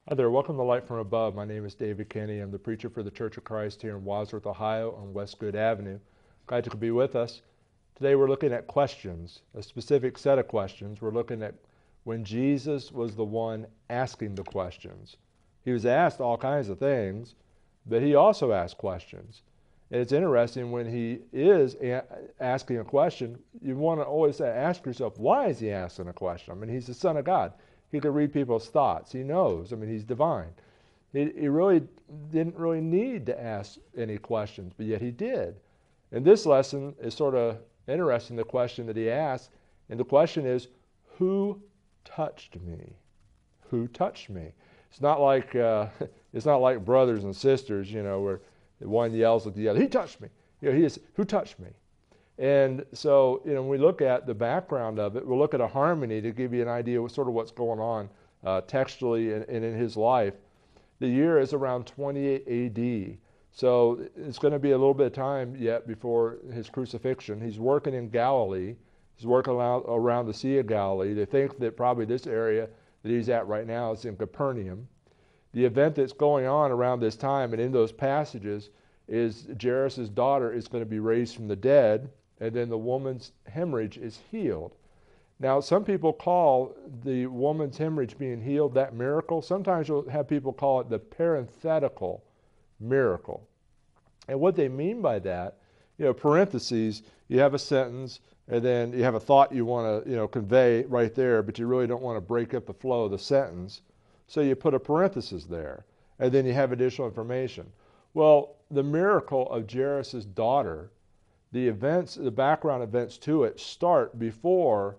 Hi there, welcome to Light from Above. My name is David Kenney. I'm the preacher for the Church of Christ here in Wadsworth, Ohio on Westgood Avenue. Glad you could be with us. Today we're looking at questions, a specific set of questions. We're looking at when Jesus was the one asking the questions. He was asked all kinds of things, but he also asked questions. And it's interesting when he is asking a question, you want to always ask yourself, why is he asking a question? I mean, he's the Son of God. He could read people's thoughts. He knows. I mean, he's divine. He really didn't really need to ask any questions, but yet he did. And this lesson is sort of interesting, the question that he asked. And the question is, who touched me? Who touched me? It's not like brothers and sisters, where one yells at the other, he touched me. He is, who touched me? And so, when we look at the background of it, we'll look at a harmony to give you an idea of sort of what's going on textually and in his life. The year is around 28 A.D., so it's going to be a little bit of time yet before his crucifixion. He's working in Galilee. He's working around the Sea of Galilee. They think that probably this area that he's at right now is in Capernaum. The event that's going on around this time and in those passages is Jairus' daughter is going to be raised from the dead, and then the woman's hemorrhage is healed. Now, some people call the woman's hemorrhage being healed that miracle. Sometimes you'll have people call it the parenthetical miracle. And what they mean by that, parentheses, you have a sentence, and then you have a thought you want to, convey right there, but you really don't want to break up the flow of the sentence. So you put a parenthesis there, and then you have additional information. Well, the miracle of Jairus' daughter, the background events to it start before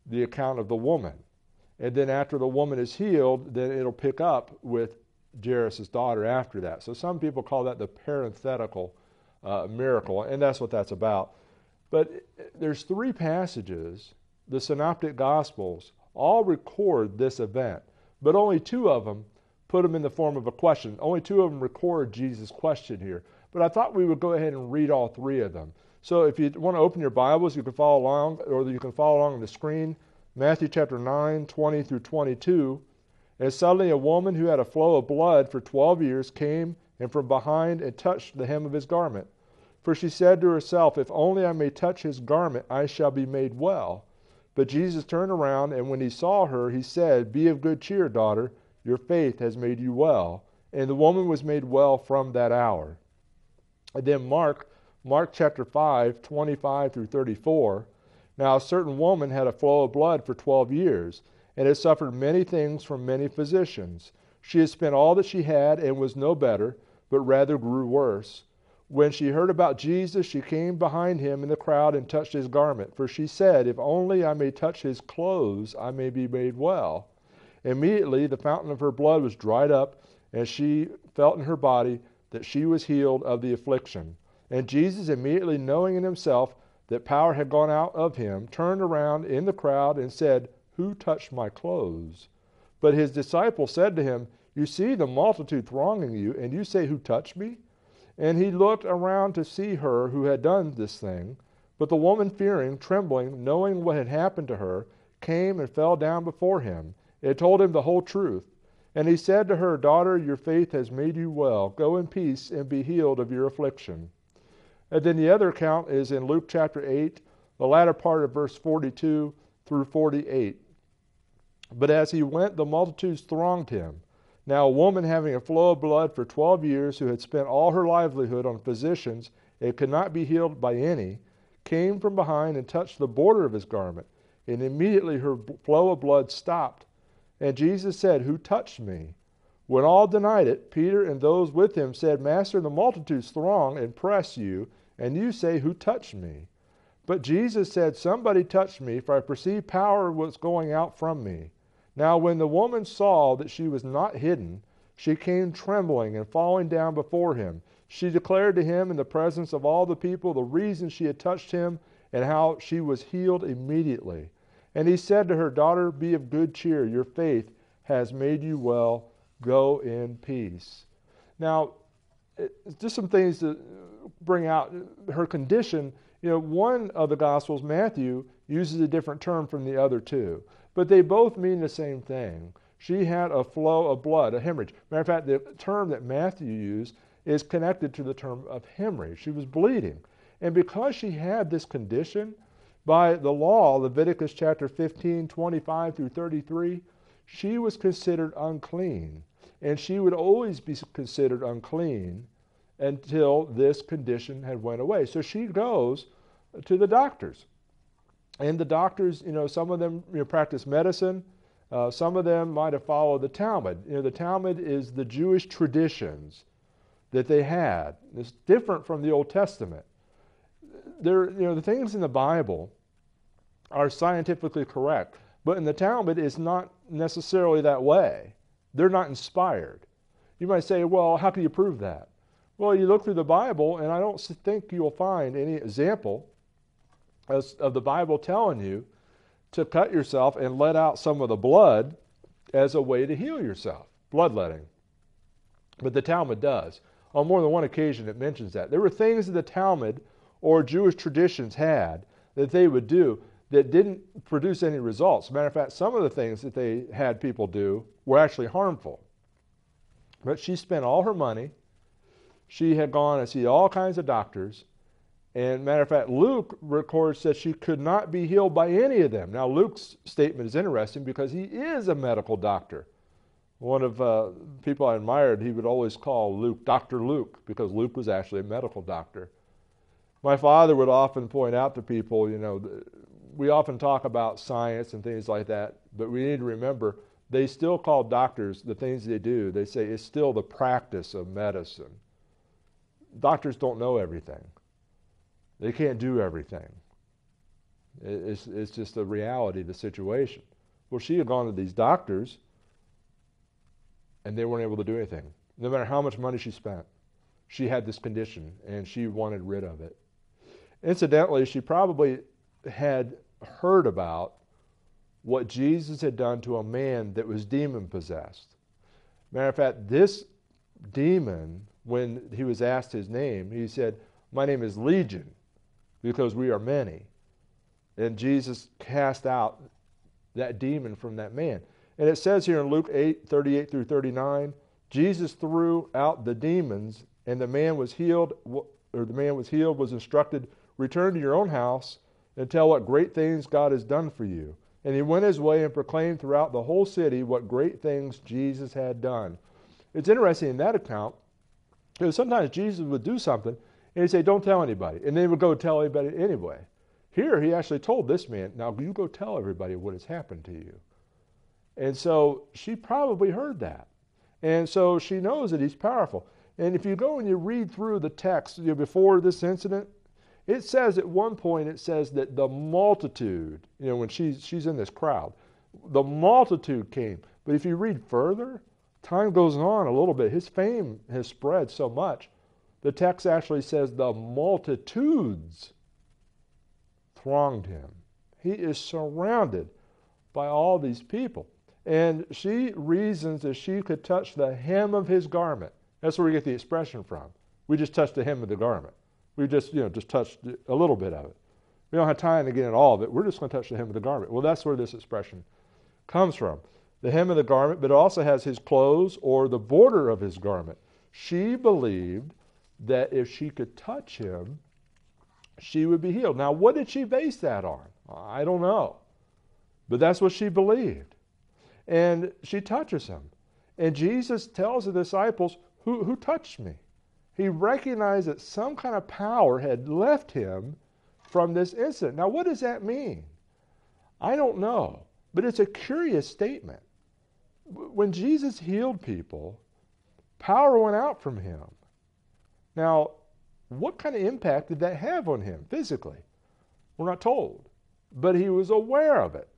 the account of the woman. And then after the woman is healed, then it'll pick up with Jairus' daughter after that. So some people call that the parenthetical miracle, and that's what that's about. But there's three passages, the Synoptic Gospels, all record this event, but only two of them put them in the form of a question. Only two of them record Jesus' question here. But I thought we would go ahead and read all three of them. So if you want to open your Bibles, you can follow along, or you can follow along on the screen. Matthew chapter 9, 20 through 22. And suddenly a woman who had a flow of blood for 12 years came and from behind and touched the hem of his garment. For she said to herself, if only I may touch his garment, I shall be made well. But Jesus turned around, and when he saw her, he said, be of good cheer, daughter, your faith has made you well. And the woman was made well from that hour. And then Mark chapter 5, 25 through 34. Now a certain woman had a flow of blood for 12 years, and had suffered many things from many physicians. She had spent all that she had, and was no better, but rather grew worse. When she heard about Jesus, she came behind him in the crowd and touched his garment. For she said, if only I may touch his clothes, I may be made well. Immediately the fountain of her blood was dried up, and she felt in her body that she was healed of the affliction. And Jesus, immediately knowing in himself that power had gone out of him, turned around in the crowd and said, who touched my clothes? But his disciples said to him, you see the multitude thronging you, and you say, who touched me? And he looked around to see her who had done this thing. But the woman, fearing, trembling, knowing what had happened to her, came and fell down before him, and told him the whole truth. And he said to her, daughter, your faith has made you well. Go in peace and be healed of your affliction. And then the other account is in Luke chapter 8, the latter part of verse 42 through 48. But as he went, the multitudes thronged him. Now a woman having a flow of blood for 12 years, who had spent all her livelihood on physicians and could not be healed by any, came from behind and touched the border of his garment. And immediately her flow of blood stopped. And Jesus said, who touched me? When all denied it, Peter and those with him said, Master, the multitudes throng and press you, and you say, who touched me? But Jesus said, somebody touched me, for I perceived power was going out from me. Now when the woman saw that she was not hidden, she came trembling and falling down before him. She declared to him in the presence of all the people the reason she had touched him, and how she was healed immediately. And he said to her, daughter, be of good cheer. Your faith has made you well. Go in peace. Now, just some things to bring out her condition. One of the Gospels, Matthew, uses a different term from the other two, but they both mean the same thing. She had a flow of blood, a hemorrhage. Matter of fact, the term that Matthew used is connected to the term of hemorrhage. She was bleeding. And because she had this condition, by the law, Leviticus chapter 15, 25 through 33, she was considered unclean. And she would always be considered unclean until this condition had went away. So she goes to the doctors. And the doctors, some of them practice medicine. Some of them might have followed the Talmud. The Talmud is the Jewish traditions that they had. It's different from the Old Testament. The things in the Bible are scientifically correct, but in the Talmud it's not necessarily that way. They're not inspired. You might say, well, how can you prove that? Well, you look through the Bible, and I don't think you'll find any example of the Bible telling you to cut yourself and let out some of the blood as a way to heal yourself, bloodletting. But the Talmud does. On more than one occasion it mentions that. There were things that the Talmud or Jewish traditions had that they would do that didn't produce any results. As a matter of fact, some of the things that they had people do were actually harmful. But she spent all her money. She had gone and seen all kinds of doctors. And matter of fact, Luke records that she could not be healed by any of them. Now, Luke's statement is interesting because he is a medical doctor. One of people I admired, he would always call Luke Dr. Luke, because Luke was actually a medical doctor. My father would often point out to people, we often talk about science and things like that, but we need to remember they still call doctors the things they do. They say it's still the practice of medicine. Doctors don't know everything. They can't do everything. It's just the reality of the situation. Well, she had gone to these doctors, and they weren't able to do anything. No matter how much money she spent, she had this condition, and she wanted rid of it. Incidentally, she probably had heard about what Jesus had done to a man that was demon-possessed. Matter of fact, this demon, when he was asked his name, he said, "My name is Legion, because we are many." And Jesus cast out that demon from that man. And it says here in Luke 8, 38 through 39, Jesus threw out the demons, and the man was healed, was instructed, "Return to your own house and tell what great things God has done for you." And he went his way and proclaimed throughout the whole city what great things Jesus had done. It's interesting in that account, because sometimes Jesus would do something, and he'd say, "Don't tell anybody." And then he would go tell everybody anyway. Here, he actually told this man, "Now you go tell everybody what has happened to you." And so she probably heard that. And so she knows that he's powerful. And if you go and you read through the text before this incident, it says at one point, it says that the multitude, when she's in this crowd, the multitude came. But if you read further, time goes on a little bit. His fame has spread so much. The text actually says the multitudes thronged him. He is surrounded by all these people. And she reasons that she could touch the hem of his garment. That's where we get the expression from. We just touched the hem of the garment. We just touched a little bit of it. We don't have time to get into all of it. We're just going to touch the hem of the garment. Well, that's where this expression comes from. The hem of the garment, but it also has his clothes or the border of his garment. She believed that if she could touch him, she would be healed. Now, what did she base that on? I don't know. But that's what she believed. And she touches him. And Jesus tells the disciples, who touched me? He recognized that some kind of power had left him from this incident. Now, what does that mean? I don't know. But it's a curious statement. When Jesus healed people, power went out from him. Now, what kind of impact did that have on him physically? We're not told. But he was aware of it.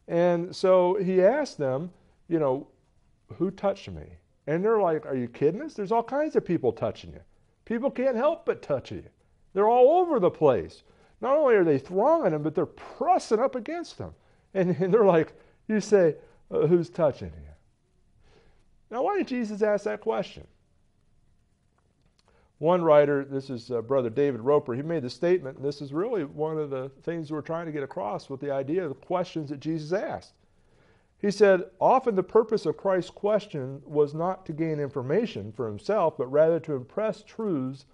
And so he asked them, who touched me? And they're like, "Are you kidding us? There's all kinds of people touching you. People can't help but touch you. They're all over the place. Not only are they thronging him, but they're pressing up against him." And they're like, you say, "Who's touching you?" Now, why did Jesus ask that question? One writer, this is Brother David Roper, he made the statement, and this is really one of the things we're trying to get across with the idea of the questions that Jesus asked. He said, often the purpose of Christ's question was not to gain information for himself, but rather to impress truths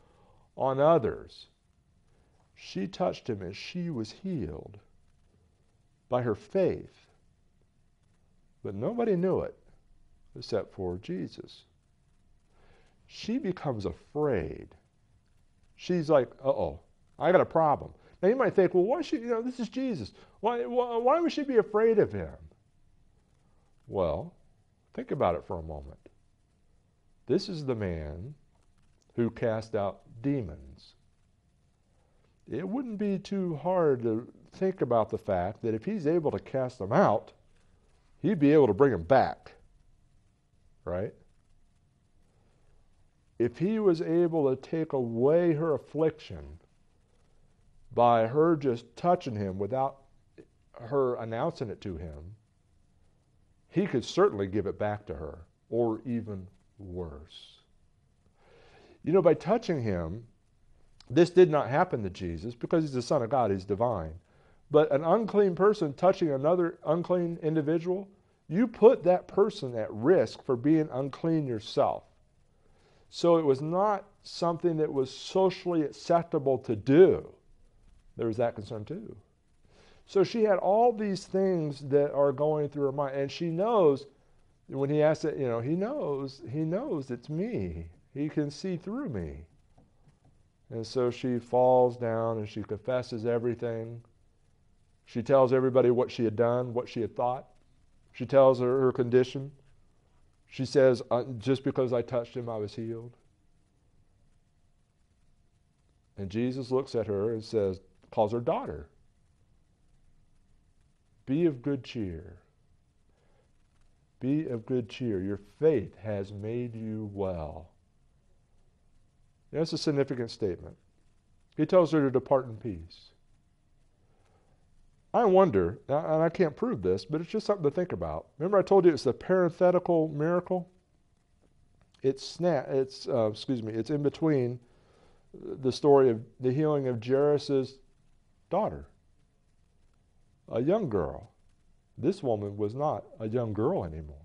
on others. She touched him and she was healed by her faith. But nobody knew it except for Jesus. She becomes afraid. She's like, uh-oh, I got a problem. Now you might think, well, why should, this is Jesus. Why would she be afraid of him? Well, think about it for a moment. This is the man who cast out demons. It wouldn't be too hard to think about the fact that if he's able to cast them out, he'd be able to bring them back, right? If he was able to take away her affliction by her just touching him without her announcing it to him, he could certainly give it back to her, or even worse. By touching him, this did not happen to Jesus because he's the Son of God, he's divine. But an unclean person touching another unclean individual, you put that person at risk for being unclean yourself. So it was not something that was socially acceptable to do. There was that concern too. So she had all these things that are going through her mind, and she knows when he asks it, he knows it's me. He can see through me. And so she falls down and she confesses everything. She tells everybody what she had done, what she had thought. She tells her condition. She says, just because I touched him, I was healed. And Jesus looks at her and says, calls her daughter. Be of good cheer. Be of good cheer. Your faith has made you well. That's a significant statement. He tells her to depart in peace. I wonder, and I can't prove this, but it's just something to think about. Remember I told you it's the parenthetical miracle? It's in between the story of the healing of Jairus' daughter, a young girl. This woman was not a young girl anymore.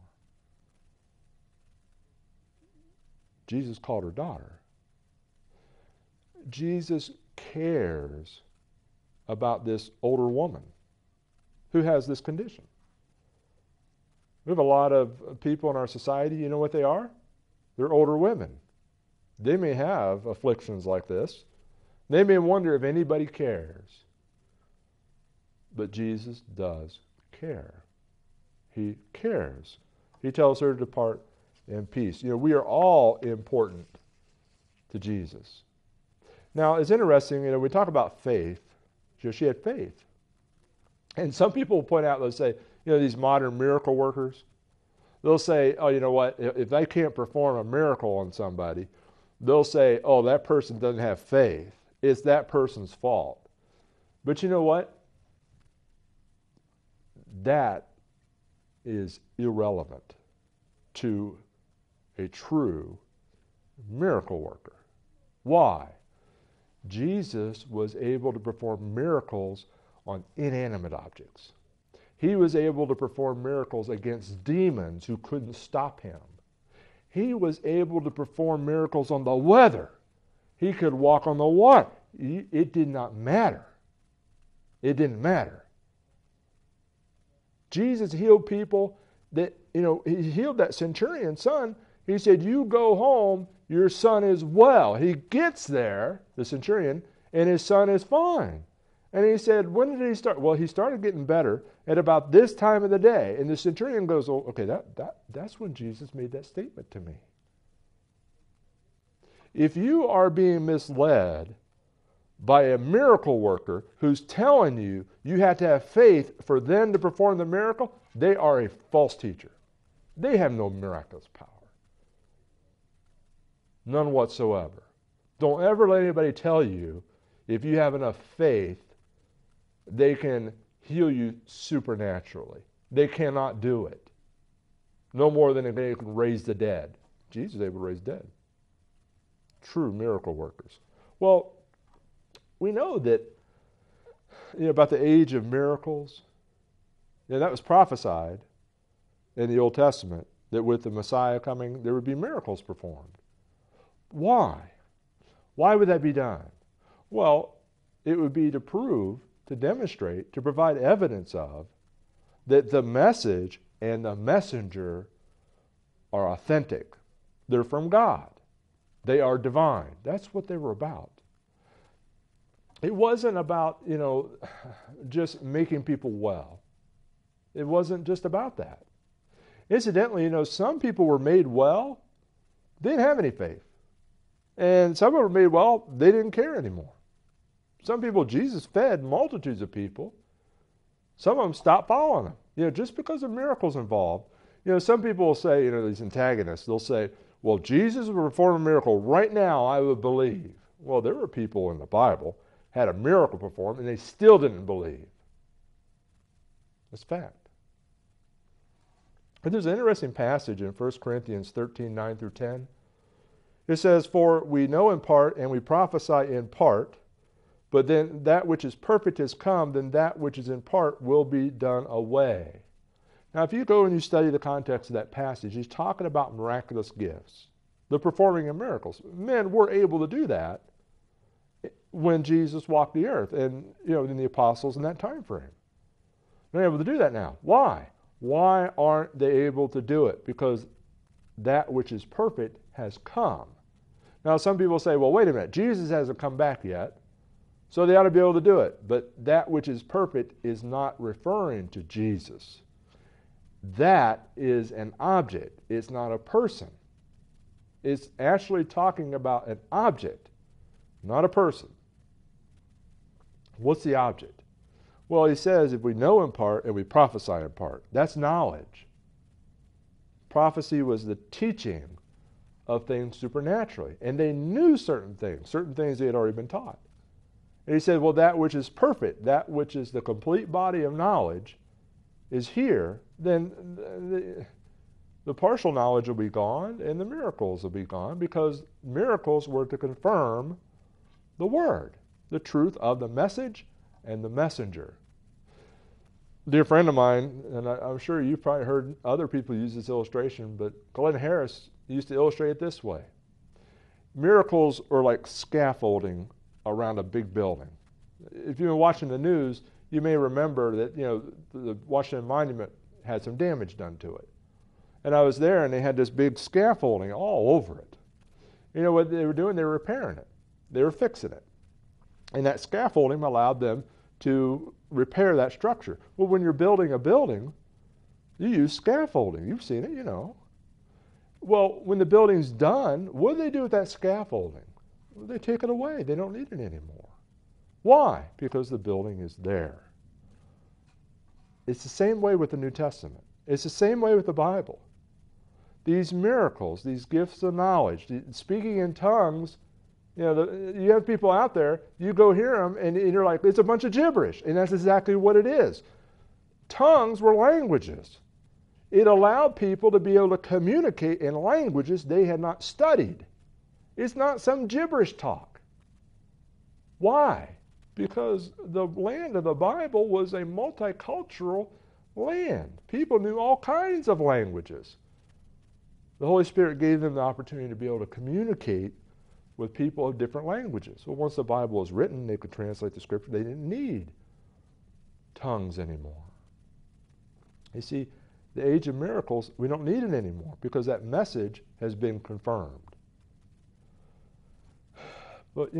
Jesus called her daughter. Jesus cares about this older woman who has this condition. We have a lot of people in our society, you know what they are? They're older women. They may have afflictions like this. They may wonder if anybody cares. But Jesus does care. He cares. He tells her to depart in peace. We are all important to Jesus. Now, it's interesting, we talk about faith. She had faith. And some people will point out, they'll say, these modern miracle workers, they'll say, oh, you know what, if they can't perform a miracle on somebody, they'll say, oh, that person doesn't have faith. It's that person's fault. But you know what? That is irrelevant to a true miracle worker. Why? Jesus was able to perform miracles on inanimate objects. He was able to perform miracles against demons who couldn't stop him. He was able to perform miracles on the weather. He could walk on the water. It did not matter. It didn't matter. Jesus healed people that, he healed that centurion's son. He said, you go home, your son is well. He gets there, the centurion, and his son is fine. And he said, when did he start? Well, he started getting better at about this time of the day. And the centurion goes, oh, okay, that's when Jesus made that statement to me. If you are being misled by a miracle worker who's telling you you have to have faith for them to perform the miracle, they are a false teacher. They have no miraculous power. None whatsoever. Don't ever let anybody tell you if you have enough faith, they can heal you supernaturally. They cannot do it. No more than they can raise the dead. Jesus is able to raise dead. True miracle workers. Well, we know that about the age of miracles. That was prophesied. in the Old Testament that with the Messiah coming, there would be miracles performed. Why? Why would that be done? Well, it would be to prove, to demonstrate, to provide evidence of that the message and the messenger are authentic. They're from God. They are divine. That's what they were about. It wasn't about, just making people well. It wasn't just about that. Incidentally, some people were made well, they didn't have any faith. And some were made well, they didn't care anymore. Some people, Jesus fed multitudes of people. Some of them stopped following him, just because of miracles involved. Some people will say, these antagonists, they'll say, well, Jesus would perform a miracle right now, I would believe. Well, there were people in the Bible had a miracle performed and they still didn't believe. That's fact. But there's an interesting passage in 1 Corinthians 13, 9 through 10. It says, for we know in part and we prophesy in part, but then that which is perfect has come, then that which is in part will be done away. Now, if you go and you study the context of that passage, he's talking about miraculous gifts, the performing of miracles. Men were able to do that when Jesus walked the earth and, in the apostles in that time frame. They're able to do that now. Why? Why aren't they able to do it? Because that which is perfect has come. Now, some people say, well, wait a minute, Jesus hasn't come back yet, so they ought to be able to do it. But that which is perfect is not referring to Jesus. That is an object. It's not a person. It's actually talking about an object, not a person. What's the object? Well, he says if we know in part and we prophesy in part, that's knowledge. Prophecy was the teaching of things supernaturally. And they knew certain things they had already been taught. And he said, well, that which is perfect, that which is the complete body of knowledge is here, then the partial knowledge will be gone and the miracles will be gone, because miracles were to confirm the word, the truth of the message and the messenger. A dear friend of mine, and I'm sure you've probably heard other people use this illustration, but Glenn Harris used to illustrate it this way. Miracles are like scaffolding around a big building. If you've been watching the news, you may remember that, the Washington Monument had some damage done to it. And I was there and they had this big scaffolding all over it. You know what they were doing? They were repairing it. They were fixing it. And that scaffolding allowed them to repair that structure. Well, when you're building a building, you use scaffolding. You've seen it, Well, when the building's done, what do they do with that scaffolding? Well, they take it away. They don't need it anymore. Why? Because the building is there. It's the same way with the New Testament. It's the same way with the Bible. These miracles, these gifts of knowledge, speaking in tongues, you have people out there, you go hear them, and you're like, it's a bunch of gibberish. And that's exactly what it is. Tongues were languages. It allowed people to be able to communicate in languages they had not studied. It's not some gibberish talk. Why? Because the land of the Bible was a multicultural land. People knew all kinds of languages. The Holy Spirit gave them the opportunity to be able to communicate with people of different languages. Well, once the Bible was written, they could translate the Scripture. They didn't need tongues anymore. You see, the age of miracles, we don't need it anymore because that message has been confirmed. But,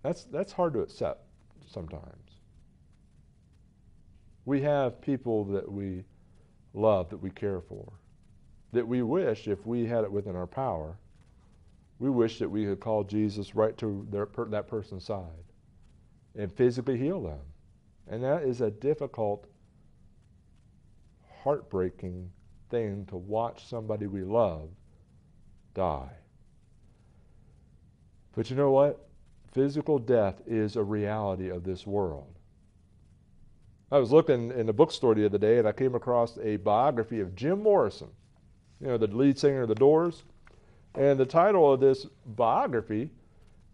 that's hard to accept sometimes. We have people that we love, that we care for, that we wish, if we had it within our power, we wish that we could call Jesus right to that person's side and physically heal them. And that is a difficult, heartbreaking thing to watch somebody we love die. But you know what? Physical death is a reality of this world. I was looking in the bookstore the other day and I came across a biography of Jim Morrison, the lead singer of the Doors. And the title of this biography,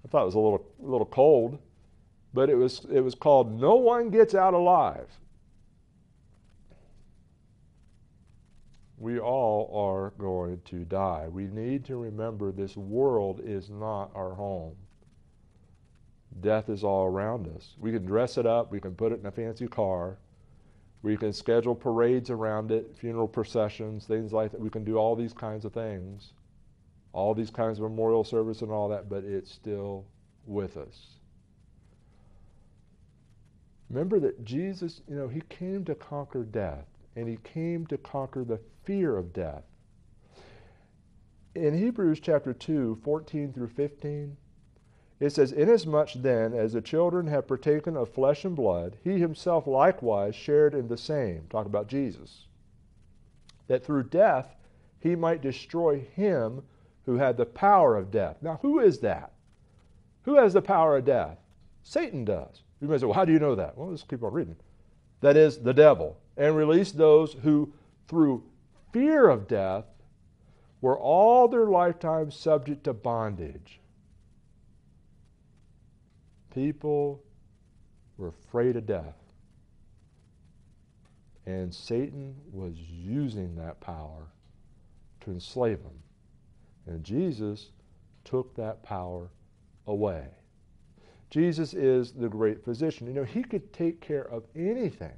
I thought it was a little cold, but it was called "No One Gets Out Alive." We all are going to die. We need to remember this world is not our home. Death is all around us. We can dress it up. We can put it in a fancy car. We can schedule parades around it, funeral processions, things like that. We can do all these kinds of things, all these kinds of memorial service and all that, but it's still with us. Remember that Jesus, he came to conquer death, and he came to conquer the fear of death. In Hebrews chapter 2, 14 through 15, it says, "Inasmuch then as the children have partaken of flesh and blood, he himself likewise shared in the same," talk about Jesus, "that through death he might destroy him who had the power of death." Now, who is that? Who has the power of death? Satan does. You may say, well, how do you know that? Well, let's keep on reading. That is, the devil. "And release those who, through fear of death, were all their lifetime subject to bondage." People were afraid of death. And Satan was using that power to enslave them. And Jesus took that power away. Jesus is the great physician. He could take care of anything.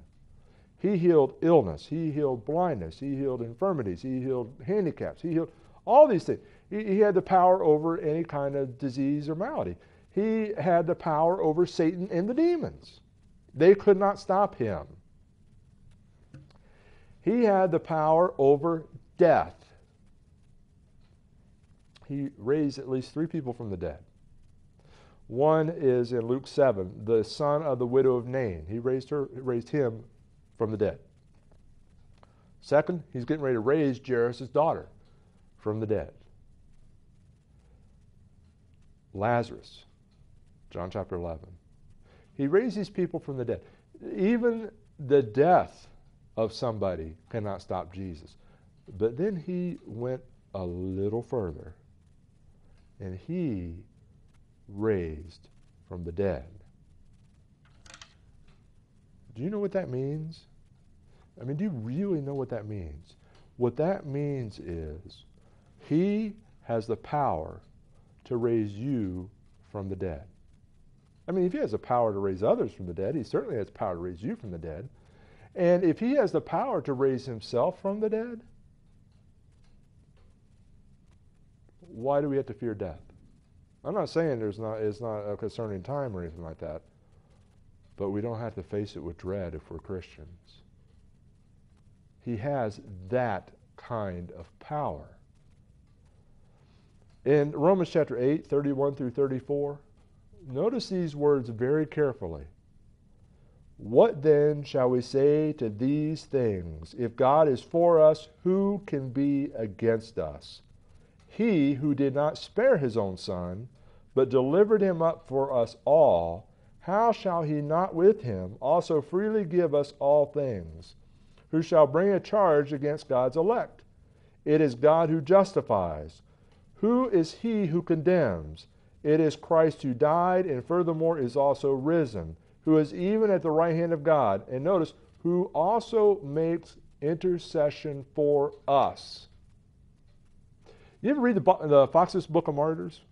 He healed illness. He healed blindness. He healed infirmities. He healed handicaps. He healed all these things. He had the power over any kind of disease or malady. He had the power over Satan and the demons. They could not stop him. He had the power over death. He raised at least 3 people from the dead. One is in Luke 7, the son of the widow of Nain. He raised him from the dead. Second, he's getting ready to raise Jairus' daughter from the dead. Lazarus, John chapter 11. He raised these people from the dead. Even the death of somebody cannot stop Jesus. But then he went a little further, and he raised from the dead. Do you know what that means? Do you really know what that means? What that means is he has the power to raise you from the dead. If he has the power to raise others from the dead, he certainly has the power to raise you from the dead. And if he has the power to raise himself from the dead, why do we have to fear death? I'm not saying it's not a concerning time or anything like that, but we don't have to face it with dread if we're Christians. He has that kind of power. In Romans chapter 8, 31 through 34, notice these words very carefully. "What then shall we say to these things? If God is for us, who can be against us? He who did not spare his own son, but delivered him up for us all, how shall he not with him also freely give us all things? Who shall bring a charge against God's elect? It is God who justifies. Who is he who condemns? It is Christ who died and furthermore is also risen, who is even at the right hand of God." And notice, "who also makes intercession for us." You ever read the Fox's Book of Martyrs?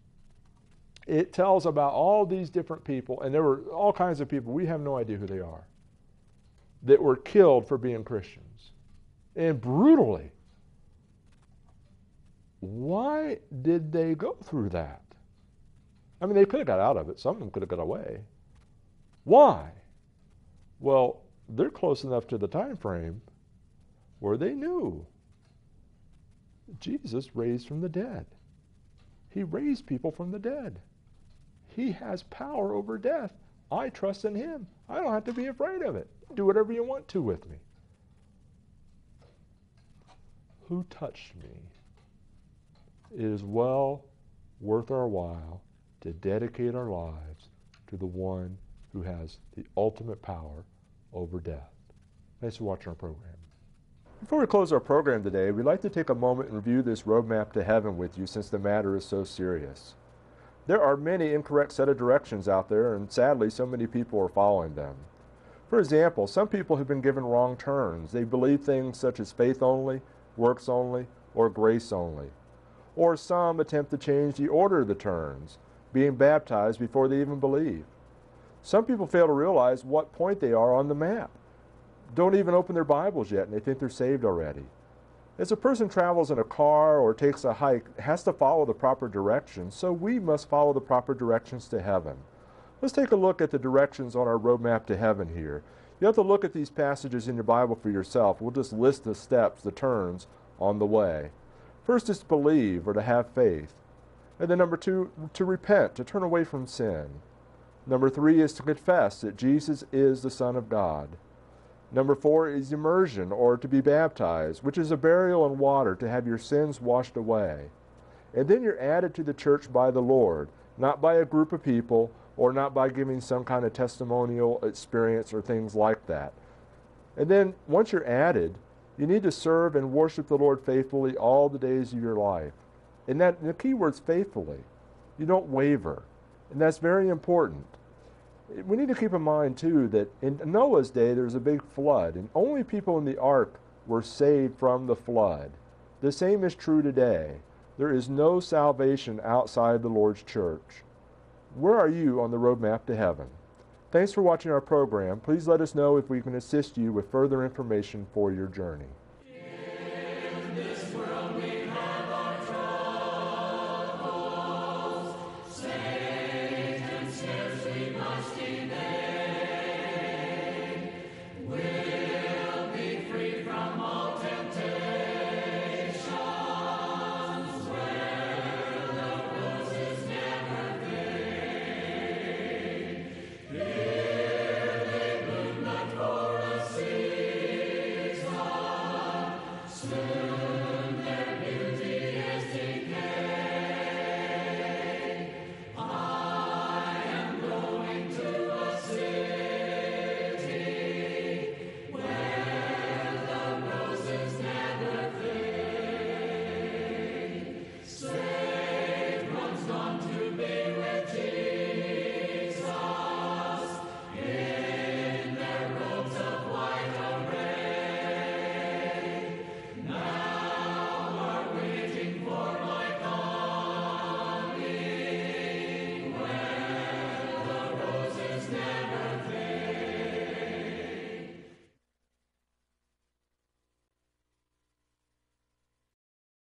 It tells about all these different people, and there were all kinds of people, we have no idea who they are, that were killed for being Christians. And brutally. Why did they go through that? They could have got out of it. Some of them could have got away. Why? Well, they're close enough to the time frame where they knew Jesus raised from the dead. He raised people from the dead. He has power over death. I trust in him. I don't have to be afraid of it. Do whatever you want to with me. Who touched me? It is well worth our while to dedicate our lives to the one who has the ultimate power over death. Thanks for watching our program. Before we close our program today, we'd like to take a moment and review this roadmap to heaven with you since the matter is so serious. There are many incorrect set of directions out there, and sadly, so many people are following them. For example, some people have been given wrong turns. They believe things such as faith only, works only, or grace only. Or some attempt to change the order of the turns, being baptized before they even believe. Some people fail to realize what point they are on the map. Don't even open their Bibles yet, and they think they're saved already. As a person travels in a car or takes a hike, it has to follow the proper directions, so we must follow the proper directions to heaven. Let's take a look at the directions on our roadmap to heaven here. You have to look at these passages in your Bible for yourself. We'll just list the steps, the turns on the way. First is to believe or to have faith. And then number 2, to repent, to turn away from sin. Number 3 is to confess that Jesus is the Son of God. Number 4 is immersion, or to be baptized, which is a burial in water to have your sins washed away. And then you're added to the church by the Lord, not by a group of people, or not by giving some kind of testimonial experience or things like that. And then once you're added, you need to serve and worship the Lord faithfully all the days of your life. And the key word's faithfully. You don't waver. And that's very important. We need to keep in mind, too, that in Noah's day there was a big flood, and only people in the ark were saved from the flood. The same is true today. There is no salvation outside the Lord's church. Where are you on the roadmap to heaven? Thanks for watching our program. Please let us know if we can assist you with further information for your journey.